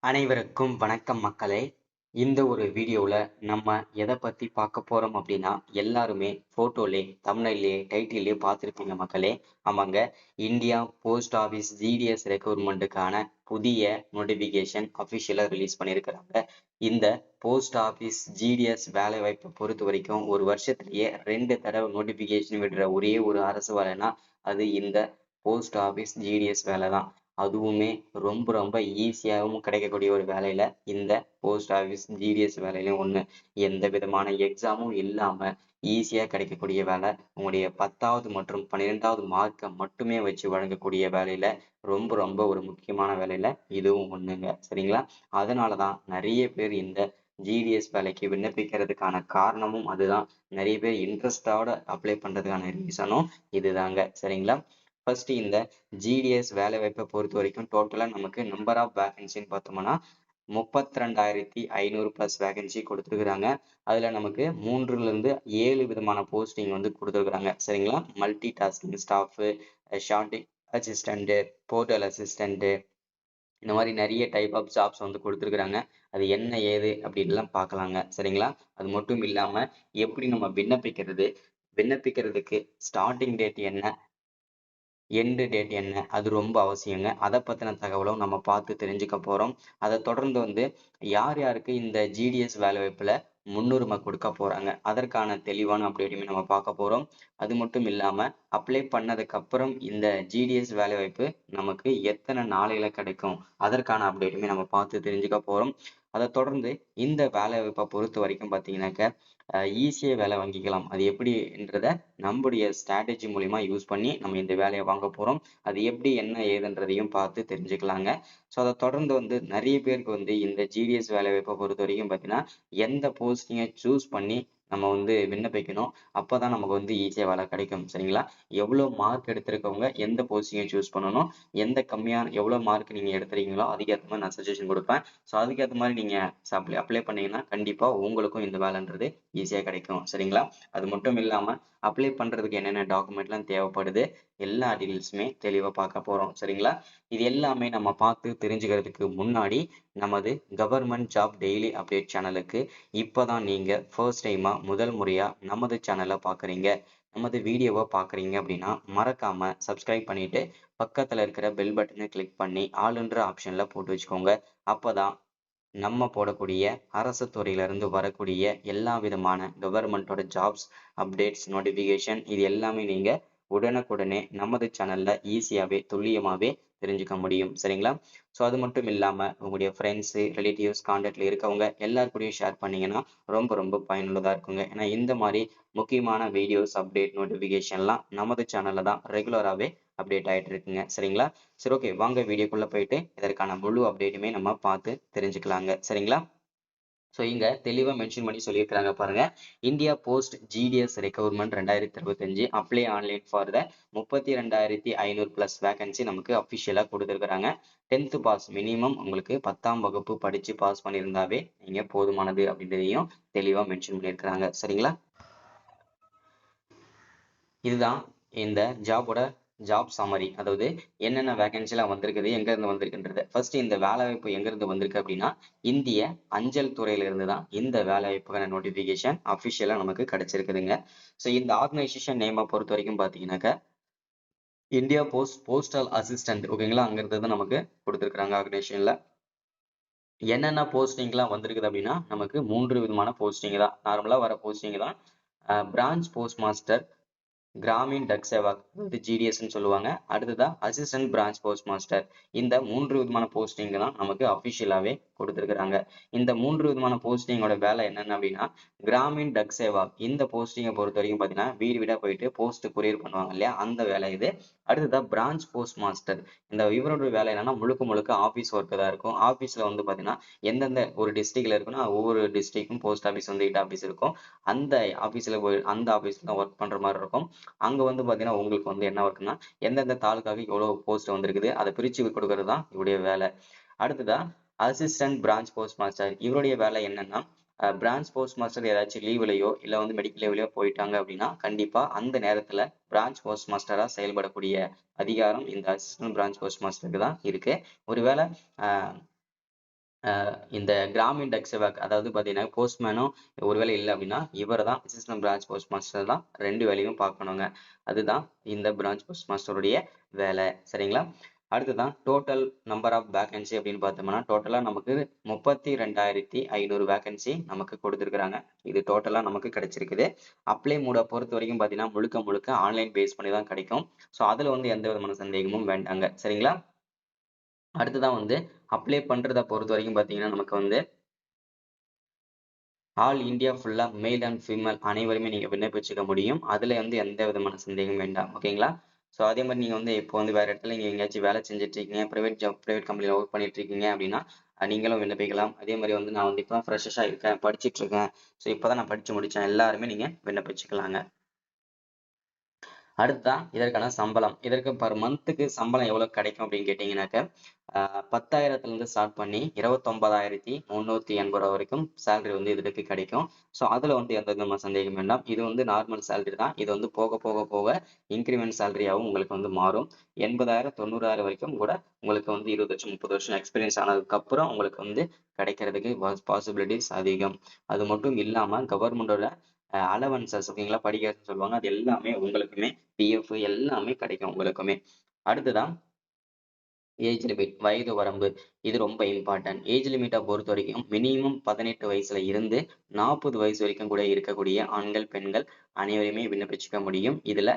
அனைவருக்கும் வணக்கம் மக்களே. இந்த ஒரு வீடியோல நம்ம எதை பத்தி பார்க்க போறோம் அப்படின்னா, எல்லாருமே போட்டோலே, தம்ப்நெயில்லே, டைட்டில்லே பார்த்திருப்பீங்க மக்களே. ஆமாங்க. இந்தியா போஸ்ட் ஆபீஸ் ஜிடிஎஸ் ரெக்ரூட்மெண்ட்டுக்கான புதிய நோட்டிபிகேஷன் அஃபிஷியலா ரிலீஸ் பண்ணியிருக்கிறாங்க. இந்த போஸ்ட் ஆபீஸ் ஜிடிஎஸ் வேலை வாய்ப்பை பொறுத்த வரைக்கும் ஒரு வருஷத்திலேயே 2 தடவை நோட்டிபிகேஷன் விடுற ஒரே ஒரு அரசு வேலைன்னா அது இந்த போஸ்ட் ஆபீஸ் ஜிடிஎஸ் வேலை தான். அதுவுமே ரொம்ப ரொம்ப ஈஸியாகவும் கிடைக்கக்கூடிய ஒரு வேலையில இந்த போஸ்ட் ஆஃபீஸ் ஜிடிஎஸ் வேலையிலும் ஒண்ணு. எந்த விதமான எக்ஸாமும் இல்லாம ஈஸியா கிடைக்கக்கூடிய வேலை. உங்களுடைய 10வது மற்றும் 12வது மார்க்கை மட்டுமே வச்சு வழங்கக்கூடிய வேலையில ரொம்ப ரொம்ப ஒரு முக்கியமான வேலையில இதுவும் ஒண்ணுங்க. சரிங்களா? அதனாலதான் நிறைய பேர் இந்த ஜிடிஎஸ் வேலைக்கு விண்ணப்பிக்கிறதுக்கான காரணமும் அதுதான். நிறைய பேர் இன்ட்ரெஸ்டோட அப்ளை பண்றதுக்கான ரீசனும் இதுதாங்க. சரிங்களா? ஃபர்ஸ்ட் இந்த ஜிடிஎஸ் வேலை வாய்ப்பை பொறுத்த வரைக்கும் டோட்டலா நமக்கு நம்பர் ஆஃப் வேகன்சின்னு பார்த்தோம்னா 32,500 பிளஸ் வேகன்சி கொடுத்துருக்குறாங்க. அதுல நமக்கு 3ல இருந்து 7 விதமான போஸ்டிங் வந்து கொடுத்துருக்குறாங்க. சரிங்களா? Multi tasking staff, short assistant, portal assistant, இந்த மாதிரி நிறைய டைப் ஆஃப் ஜாப்ஸ் வந்து கொடுத்துருக்குறாங்க. அது என்ன ஏது அப்படின்லாம் பார்க்கலாங்க. சரிங்களா? அது மட்டும் இல்லாம எப்படி நம்ம விண்ணப்பிக்கிறது, விண்ணப்பிக்கிறதுக்கு ஸ்டார்டிங் டேட் என்ன, எண்டு டேட் என்ன, அது ரொம்ப அவசியங்க. அதை பத்தின தகவலும் நம்ம பார்த்து தெரிஞ்சுக்க போறோம். அதை தொடர்ந்து வந்து யார் யாருக்கு இந்த ஜிடிஎஸ் வேலைவாய்ப்புல முன்னுரிமை கொடுக்க போறாங்க, அதற்கான தெளிவான அப்டேட்டுமே நம்ம பார்க்க போறோம். அது மட்டும் இல்லாம அப்ளை பண்ணதுக்கு அப்புறம் இந்த ஜிடிஎஸ் வேலைவாய்ப்பு நமக்கு எத்தனை நாளையில கிடைக்கும், அதற்கான அப்டேட்டுமே நம்ம பார்த்து தெரிஞ்சுக்க போறோம். அதை தொடர்ந்து இந்த வேலைவாய்ப்பை பொறுத்த வரைக்கும் பார்த்தீங்கன்னாக்க ஈஸியா வேலை வாங்கிக்கலாம். அது எப்படின்றத நம்முடைய ஸ்ட்ராட்டஜி மூலியமா யூஸ் பண்ணி நம்ம இந்த வேலையை வாங்க போறோம். அது எப்படி என்ன ஏதுன்றதையும் பார்த்து தெரிஞ்சுக்கலாங்க. ஸோ அதை தொடர்ந்து வந்து நிறைய பேருக்கு வந்து இந்த ஜிடிஎஸ் வேலைவாய்ப்பை பொறுத்த வரைக்கும் பார்த்தீங்கன்னா எந்த போஸ்டிங்கை சூஸ் பண்ணி நம்ம வந்து விண்ணப்பிக்கணும், அப்பதான் நமக்கு வந்து ஈஸியா வேலை கிடைக்கும். சரிங்களா? எவ்வளவு மார்க் எடுத்திருக்கவங்க எந்த போஸ்டிங்கை சூஸ் பண்ணணும், எந்த கம்மியான எவ்வளவு மார்க் நீங்க எடுத்துறீங்களோ அதுக்கேற்ற மாதிரி நான் சஜஷன் கொடுப்பேன். ஸோ அதுக்கேற்ற மாதிரி நீங்க அப்ளை பண்ணீங்கன்னா கண்டிப்பா உங்களுக்கும் இந்த வேலைன்றது ஈஸியா கிடைக்கும். சரிங்களா? அது மட்டும் இல்லாம அப்ளை பண்றதுக்கு என்னென்ன டாக்குமெண்ட்லாம் தேவைப்படுது, எல்லா டீடைல்ஸுமே தெளிவா பார்க்க போறோம். சரிங்களா? இது எல்லாமே நம்ம பார்த்து தெரிஞ்சுக்கிறதுக்கு முன்னாடி நமது கவர்மெண்ட் ஜாப் டெய்லி அப்டேட் சேனலுக்கு இப்பதான் நீங்க ஃபர்ஸ்ட் டைமா முதல் முறையா நமது சேனலை பார்க்குறீங்க, நமது வீடியோவை பார்க்குறீங்க அப்படின்னா மறக்காம சப்ஸ்கிரைப் பண்ணிட்டு பக்கத்துல இருக்கிற பெல் பட்டனை கிளிக் பண்ணி ஆளுன்ற ஆப்ஷன்ல போட்டு வச்சுக்கோங்க. அப்பதான் நம்ம போடக்கூடிய அரசு துறையில இருந்து வரக்கூடிய எல்லா விதமான கவர்மெண்டோட ஜாப்ஸ் அப்டேட்ஸ் நோட்டிபிகேஷன் இது எல்லாமே நீங்க உடனுக்குடனே நமது சேனல்ல ஈஸியாவே துல்லியமாவே தெரிஞ்சுக்க முடியும். சரிங்களா? ஸோ அது மட்டும் இல்லாம உங்களுடைய ஃப்ரெண்ட்ஸ், ரிலேட்டிவ்ஸ், கான்டாக்ட்ல இருக்கவங்க எல்லார் கூடயும் ஷேர் பண்ணீங்கன்னா ரொம்ப ரொம்ப பயனுள்ளதா இருக்குங்க. ஏன்னா இந்த மாதிரி முக்கியமான வீடியோஸ் அப்டேட் நோட்டிபிகேஷன்லாம் நமது சேனல்ல தான் ரெகுலராகவே அப்டேட் ஆயிட்டு இருக்குங்க. சரிங்களா? சரி, ஓகே, வாங்க வீடியோக்குள்ள போயிட்டு இதற்கான முழு அப்டேட்டுமே நம்ம பார்த்து தெரிஞ்சுக்கலாங்க. சரிங்களா? ஸோ இங்க தெளிவா மென்ஷன் பண்ணி சொல்லியிருக்கிறாங்க பாருங்க. India post GDS recruitment 2025 apply online for the 32,500 plus vacancy நமக்கு அஃபிஷியலா கொடுத்துருக்காங்க. 10th பாஸ் மினிமம் உங்களுக்கு 10ஆம் வகுப்பு படிச்சு பாஸ் பண்ணியிருந்தாவே நீங்க போதுமானது அப்படின்றதையும் தெளிவா மென்ஷன் பண்ணியிருக்கிறாங்க. சரிங்களா? இதுதான் இந்த ஜாபோட ஜாப் சம்மரி. அதாவது என்னென்ன வேகன்சி எல்லாம் வந்திருக்குது, எங்க இருந்து வந்திருக்குன்றது. ஃபர்ஸ்ட் இந்த வேலை வாய்ப்பு எங்க இருந்து வந்திருக்கு அப்படின்னா இந்திய அஞ்சல் துறையில இருந்து தான் இந்த வேலை வாய்ப்புக்கான நோட்டிபிகேஷன் அபிஷியலா நமக்கு கிடைச்சிருக்குதுங்க. ஸோ இந்த ஆர்கனைசேஷன் நேமை பொறுத்த வரைக்கும் பாத்தீங்கன்னாக்க இந்தியா போஸ்டல் அசிஸ்டன்ட், ஓகேங்களா, அங்கிருந்து தான் நமக்கு கொடுத்துருக்காங்க. ஆர்கனைசேஷன்ல என்னென்ன போஸ்டிங் எல்லாம் வந்திருக்குது அப்படின்னா நமக்கு 3 விதமான போஸ்டிங் தான், நார்மலா வர போஸ்டிங் தான். பிரான்ச் போஸ்ட் மாஸ்டர், கிராமின் டக் சேவக், இது ஜிடிஎஸ்ன்னு சொல்லுவாங்க. அடுத்ததா அசிஸ்டன்ட் பிரான்ச் போஸ்ட் மாஸ்டர். இந்த 3 விதமான போஸ்டிங் தான் நமக்கு அபிஷியலாவே கொடுத்துருக்காங்க. இந்த 3 விதமான போஸ்டிங்கோட வேலை என்னென்ன அப்படின்னா கிராமின் டக் சேவக் இந்த போஸ்டிங்கை பொறுத்த வரைக்கும் பாத்தீங்கன்னா வீடு வீடா போயிட்டு போஸ்ட் கொரியர் பண்ணுவாங்க இல்லையா, அந்த வேலை இது. அடுத்ததா பிரான்ச் போஸ்ட் மாஸ்டர். இந்த இவரோட வேலை என்னன்னா முழுக்க முழுக்க ஆபீஸ் ஒர்க் தான் இருக்கும். ஆபீஸ்ல வந்து பாத்தீங்கன்னா எந்தெந்த ஒரு டிஸ்ட்ரிக்ட்ல இருக்குன்னா ஒவ்வொரு டிஸ்ட்ரிக்டும் போஸ்ட் ஆபீஸ் வந்து 8 ஆபீஸ் இருக்கும். அந்த ஆபீஸ்ல போய் அந்த ஆபீஸ்ல தான் ஒர்க் பண்ற மாதிரி இருக்கும். அங்க வந்து பாத்தீங்கன்னா உங்களுக்கு வந்து என்ன ஒர்க்னா எந்தெந்த தாலுக்காக எவ்வளவு போஸ்ட் வந்திருக்குது அதை பிரிச்சு கொடுக்கறது தான் இவருடைய வேலை. அடுத்ததா அசிஸ்டன்ட் பிரான்ச் போஸ்ட் மாஸ்டர். இவருடைய வேலை என்னன்னா பிரான்ச் போஸ்ட் மாஸ்டர் ஏதாச்சும் லீவ்லயோ இல்ல வந்து மெடிக்கல் லீவ்லயோ போயிட்டாங்க அப்படின்னா கண்டிப்பா அந்த நேரத்துல பிரான்ச் போஸ்ட் மாஸ்டரா செயல்படக்கூடிய அதிகாரம் இந்த அசிஸ்டன்ட் பிரான்ச் போஸ்ட் மாஸ்டருக்கு தான் இருக்கு. ஒருவேளை இந்த கிராமின் டக் சேவக் அதாவது பார்த்தீங்கன்னா போஸ்ட்மேனும் ஒரு வேலை இல்லை அப்படின்னா இவர் தான் அசிஸ்டன்ட் பிரான்ச் போஸ்ட் மாஸ்டர் தான் 2 வேலையும் பார்க்கணுங்க. அதுதான் இந்த பிரான்ச் போஸ்ட் மாஸ்டருடைய வேலை. சரிங்களா? அடுத்ததான் டோட்டல் நம்பர் ஆஃப் வேகன்சி அப்படின்னு பார்த்தோம்னா டோட்டலாக நமக்கு 32,500 வேகன்சி நமக்கு கொடுத்துருக்குறாங்க. இது டோட்டலாக நமக்கு கிடைச்சிருக்குது. அப்ளை மூட பொறுத்த வரைக்கும் பார்த்தீங்கன்னா முழுக்க முழுக்க ஆன்லைன் பேஸ் பண்ணி தான் கிடைக்கும். ஸோ அதில் வந்து எந்த விதமான சந்தேகமும் வேண்டாங்க. சரிங்களா? அடுத்ததான் வந்து அப்ளை பண்றத பொறுத்த வரைக்கும் பார்த்தீங்கன்னா நமக்கு வந்து ஆல் இந்தியா ஃபுல்லா மேல் அண்ட் ஃபீமேல் அனைவருமே நீங்க விண்ணப்பிச்சுக்க முடியும். அதுல வந்து எந்த விதமான சந்தேகமும் வேண்டாம். ஓகேங்களா? ஸோ அதே மாதிரி நீங்க வந்து இப்போ வந்து வேற இடத்துல நீங்க எங்கேயாச்சும் வேலை செஞ்சுட்டு இருக்கீங்க, பிரைவேட் கம்பெனில ஒர்க் பண்ணிட்டு இருக்கீங்க அப்படின்னா நீங்களும் விண்ணப்பிக்கலாம். அதே மாதிரி வந்து நான் வந்து இப்பதான் ஃப்ரெஷர்ஸா இருக்கேன், படிச்சிட்டு இருக்கேன். ஸோ இப்பதான் நான் படிச்சு முடிச்சேன். எல்லாருமே நீங்க விண்ணப்பிச்சுக்கலாங்க. அடுத்ததான் இதற்கான சம்பளம். இதற்கு பர் மந்த்துக்கு சம்பளம் எவ்வளவு கிடைக்கும் அப்படின்னு கேட்டீங்கன்னாக்க 10,000த்துல இருந்து ஸ்டார்ட் பண்ணி 29,380 ரூபா வரைக்கும் சேலரி வந்து இதுக்கு கிடைக்கும். ஸோ அதுல வந்து எந்த விதமான சந்தேகம் வேண்டாம். இது வந்து நார்மல் சேலரி தான். இது வந்து போக போக போக இன்கிரிமெண்ட் சேலரியாகவும் உங்களுக்கு வந்து மாறும். 80,000 90,000 வரைக்கும் கூட உங்களுக்கு வந்து 20 வருஷம் 30 வருஷம் எக்ஸ்பீரியன்ஸ் ஆனதுக்கு அப்புறம் உங்களுக்கு வந்து கிடைக்கிறதுக்கு பாசிபிலிட்டிஸ் அதிகம். அது மட்டும் இல்லாம கவர்மெண்டோட அலவன்சஸ் ஓகேங்களா, படிக்கிறதுன்னு சொல்லுவாங்க. அது எல்லாமே உங்களுக்குமே பிஎஃப் எல்லாமே கிடைக்கும் உங்களுக்குமே. அடுத்ததான் ஏஜ் லிமிட் வயது வரம்பு. இது ரொம்ப இம்பார்ட்டன்ட். ஏஜ் லிமிட்டை பொறுத்த வரைக்கும் மினிமம் 18 வயசுல இருந்து 40 வயசு வரைக்கும் கூட இருக்கக்கூடிய ஆண்கள் பெண்கள் அனைவருமே விண்ணப்பிச்சுக்க முடியும். இதுல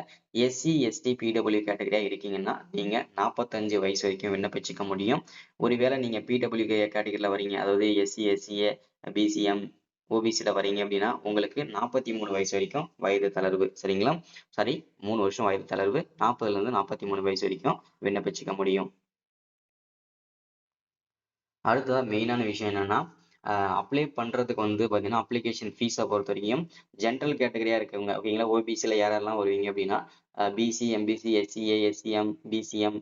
எஸ்சி எஸ்டி பிடபிள்யூ கேட்டகரியா இருக்கீங்கன்னா நீங்க 45 வயசு வரைக்கும் விண்ணப்பிச்சுக்க முடியும். ஒருவேளை நீங்க பிடபிள்யூ கேட்டகரியில வரீங்க, அதாவது எஸ்சி எஸ்சிஏ பிசிஎம் ஓபிசில வரீங்க அப்படின்னா உங்களுக்கு 43 வயசு வரைக்கும் வயது தளர்வு. சரிங்களா? சாரி, 3 வருஷம் வயது தளர்வு. 40ல இருந்து 43 வயசு வரைக்கும் விண்ணப்பிச்சுக்க முடியும். அடுத்ததா மெயினான விஷயம் என்னன்னா அப்ளை பண்றதுக்கு வந்து பாத்தீங்கன்னா அப்ளிகேஷன் ஃபீஸை பொறுத்த வரைக்கும் ஜென்ரல் கேட்டகரியா இருக்கவங்க ஓகேங்களா, ஓபிசியில் யாரெல்லாம் வருவீங்க அப்படின்னா BC MBC SCA SCM BCM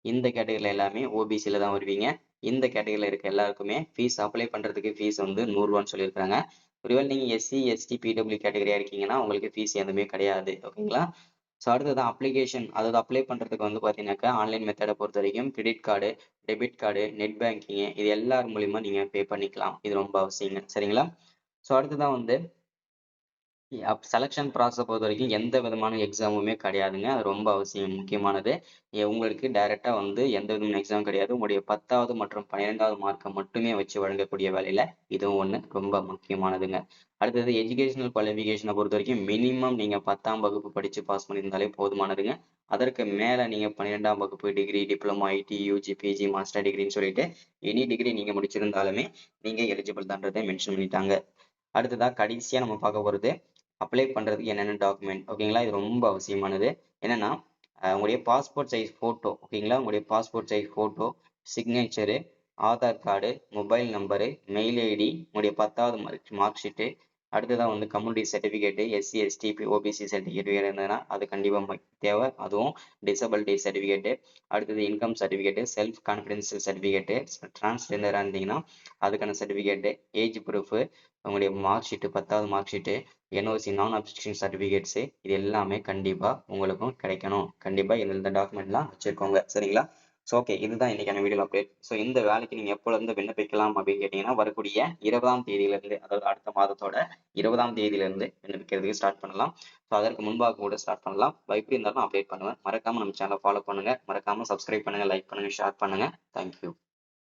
இந்த கேட்டகரியில எல்லாமே ஓபிசியில தான் வருவீங்க. இந்த கேட்டகரியில இருக்க எல்லாருக்குமே ஃபீஸ் அப்ளை பண்றதுக்கு ஃபீஸ் வந்து 100 ரூபான்னு சொல்லியிருக்காங்க. ஒருவேளை நீங்க எஸ்சி எஸ்டி பிடபிள்யூ கேட்டகரியா இருக்கீங்கன்னா உங்களுக்கு ஃபீஸ் எதுவுமே கிடையாது. ஓகேங்களா? ஸோ அடுத்தது அப்ளிகேஷன், அதாவது அப்ளை பண்றதுக்கு வந்து பாத்தீங்கன்னாக்கா ஆன்லைன் மெத்தடை பொறுத்த வரைக்கும் credit card, debit card, net banking இது எல்லார் மூலியமா நீங்க பே பண்ணிக்கலாம். இது ரொம்ப அவசியங்க. சரிங்களா? ஸோ அடுத்ததான் வந்து செலக்ஷன் ப்ராசஸ பொறுத்தவரைக்கும் எந்த விதமான எக்ஸாமுமே கிடையாதுங்க. அது ரொம்ப அவசியம், முக்கியமானது. உங்களுக்கு டைரக்ட்டா வந்து எந்த விதமான எக்ஸாம் கிடையாது. உங்களுடைய 10வது மற்றும் 12வது மார்க்க மட்டுமே வச்சு வழங்கக்கூடிய வேலையில இதுவும் ஒண்ணு ரொம்ப முக்கியமானதுங்க. அடுத்தது எஜுகேஷனல் குவாலிஃபிகேஷன பொறுத்தவரைக்கும் மினிமம் நீங்க 10ஆம் வகுப்பு படிச்சு பாஸ் பண்ணியிருந்தாலே போதுமானதுங்க. அதற்கு மேல நீங்க 12ஆம் வகுப்பு, degree, diploma, IT, UG, PG, master டிகிரின்னு சொல்லிட்டு எனி டிகிரி நீங்க முடிச்சிருந்தாலுமே நீங்க எலிஜிபிள் தான்றதை மென்ஷன் பண்ணிட்டாங்க. அடுத்ததா கடைசியா நம்ம பார்க்க போறது அப்ளை பண்றதுக்கு என்னென்ன டாக்குமெண்ட் ஓகேங்களா, இது ரொம்ப அவசியமானது. என்னன்னா உங்களுடைய பாஸ்போர்ட் சைஸ் போட்டோ ஓகேங்களா, உங்களுடைய passport size photo, signature, Aadhaar card, mobile number, mail ID, உங்களுடைய 10வது மார்க் ஷீட்டு, அடுத்ததான் வந்து community certificate, SC ST OBC certificate இருந்ததுன்னா அது கண்டிப்பாக தேவை. அதுவும் டிசபிலிட்டி சர்டிஃபிகேட்டு, அடுத்தது income certificate, self confidential certificate, டிரான்ஸ்ஜெண்டராக இருந்தீங்கன்னா அதுக்கான சர்டிஃபிகேட்டு, ஏஜ் ப்ரூஃபு, உங்களுடைய மார்க் ஷீட்டு 10வது mark sheet, NOC non objection certificates இது எல்லாமே கண்டிப்பா உங்களுக்கும் கிடைக்கணும். கண்டிப்பா இந்த டாக்குமெண்ட்லாம் வச்சிருக்கோங்க. சரிங்களா? ஸோ ஓகே, இதுதான் இன்னைக்கான வீடியோ அப்டேட். ஸோ இந்த வேலைக்கு நீங்க எப்போல இருந்து விண்ணப்பிக்கலாம் அப்படின்னு கேட்டீங்கன்னா வரக்கூடிய 20ஆம் தேதியிலிருந்து, அதாவது அடுத்த மாதத்தோட 20ஆம் தேதியிலிருந்து விண்ணப்பிக்கிறதுக்கு ஸ்டார்ட் பண்ணலாம். ஸோ அதற்கு முன்பாக கூட ஸ்டார்ட் பண்ணலாம். எப்படி இருந்தாலும் அப்டேட் பண்ணுவேன். மறக்காம நம்ம சேனலை ஃபாலோ பண்ணுங்க, மறக்காம சப்ஸ்கிரைப் பண்ணுங்க, லைக் பண்ணுங்க, ஷேர் பண்ணுங்க. தேங்க்யூ.